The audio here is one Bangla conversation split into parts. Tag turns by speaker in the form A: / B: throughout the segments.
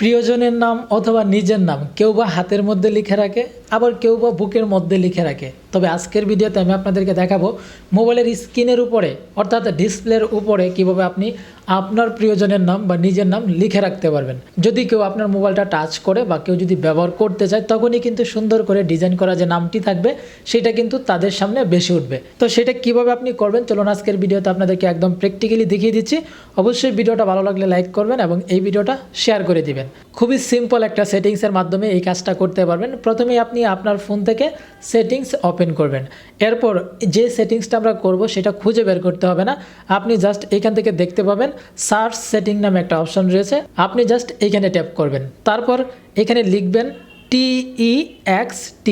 A: প্রিয়জনের নাম অথবা নিজের নাম কেউ বা হাতের মধ্যে লিখে রাখে, আবার কেউ বা বুকের মধ্যে লিখে রাখে। তবে আজকের ভিডিওতে আমি আপনাদেরকে দেখাবো মোবাইলের স্ক্রিনের উপরে অর্থাৎ ডিসপ্লের উপরে কিভাবে আপনি আপনার প্রিয়জনের নাম বা নিজের নাম লিখে রাখতে পারবেন। যদি কেউ আপনার মোবাইলটা টাচ করে বা কেউ যদি ব্যবহার করতে চায়, তখনই কিন্তু সুন্দর করে ডিজাইন করা যে নামটি থাকবে সেটা কিন্তু তাদের সামনে বেশি উঠবে। তো সেটা কিভাবে আপনি করবেন চলুন আজকের ভিডিওতে আপনাদেরকে একদম প্র্যাকটিক্যালি দেখিয়ে দিচ্ছি। অবশ্যই ভিডিওটা ভালো লাগলে লাইক করবেন এবং এই ভিডিওটা শেয়ার করে দিবেন। খুবই সিম্পল একটা সেটিংসের মাধ্যমে এই কাজটা করতে পারবেন। প্রথমেই আপনি আপনার ফোন থেকে সেটিংস ওপেন করবেন। এরপর যে সেটিংসটা আমরা করব সেটা খুঁজে বের করতে হবে না, আপনি জাস্ট এখান থেকে দেখতে পাবেন সার্চ সেটিং নামে একটা অপশন রয়েছে। আপনি জাস্ট এইখানে ট্যাপ করবেন, তারপর এখানে লিখবেন TEXT।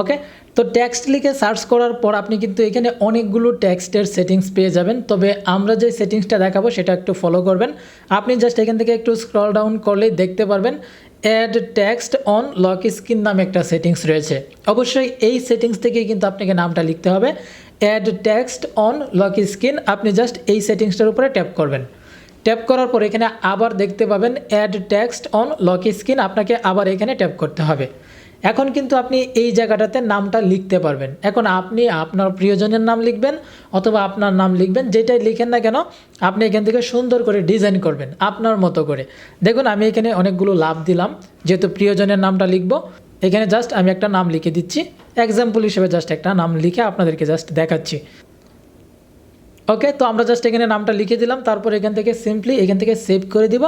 A: ওকে, তো টেক্সট লিখে সার্চ করার পর আপনি কিন্তু এখানে অনেকগুলো টেক্সটের সেটিংস পেয়ে যাবেন। তবে আমরা যে সেটিংসটা দেখাবো সেটা একটু ফলো করবেন। আপনি জাস্ট এখান থেকে একটু স্ক্রল ডাউন করলেই দেখতে পারবেন add text on lock screen নামে একটা সেটিংস রয়েছে। অবশ্যই এই সেটিংস থেকেই কিন্তু আপনাকে নামটা লিখতে হবে, add text on lock screen. আপনি জাস্ট এই সেটিংসটার উপরে ট্যাপ করবেন। ট্যাপ করার পর এখানে আবার দেখতে পাবেন add text on lock screen, আপনাকে আবার এখানে ট্যাপ করতে হবে। এখন কিন্তু আপনি এই জায়গাটাতে নামটা লিখতে পারবেন। এখন আপনি আপনার প্রিয়জনের নাম লিখবেন অথবা আপনার নাম লিখবেন, যেটাই লিখেন না কেন আপনি এখান থেকে সুন্দর করে ডিজাইন করবেন আপনার মতো করে। দেখুন আমি এখানে অনেকগুলো লাভ দিলাম, যেহেতু প্রিয়জনের নামটা লিখব এখানে জাস্ট আমি একটা নাম লিখে দিচ্ছি। এক্সাম্পল হিসেবে জাস্ট একটা নাম লিখে আপনাদেরকে জাস্ট দেখাচ্ছি। ওকে, তো আমরা জাস্ট এখানে নামটা লিখে দিলাম, তারপর এখান থেকে সিম্পলি এখান থেকে সেভ করে দিব।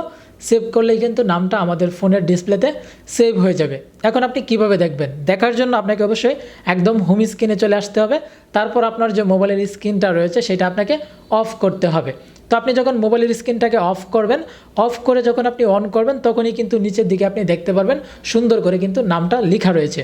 A: সেভ করলেই কিন্তু নামটা আমাদের ফোনের ডিসপ্লেতে সেভ হয়ে যাবে। এখন আপনি কিভাবে দেখবেন, দেখার জন্য আপনাকে অবশ্যই একদম হোম স্ক্রিনে চলে আসতে হবে। তারপর আপনার যে মোবাইলের স্ক্রিনটা রয়েছে সেটা আপনাকে অফ করতে হবে। তো আপনি যখন মোবাইলের স্ক্রিনটাকে অফ করবেন, অফ করে যখন আপনি অন করবেন তখনই কিন্তু নিচের দিকে আপনি দেখতে পারবেন সুন্দর করে কিন্তু নামটা লেখা রয়েছে।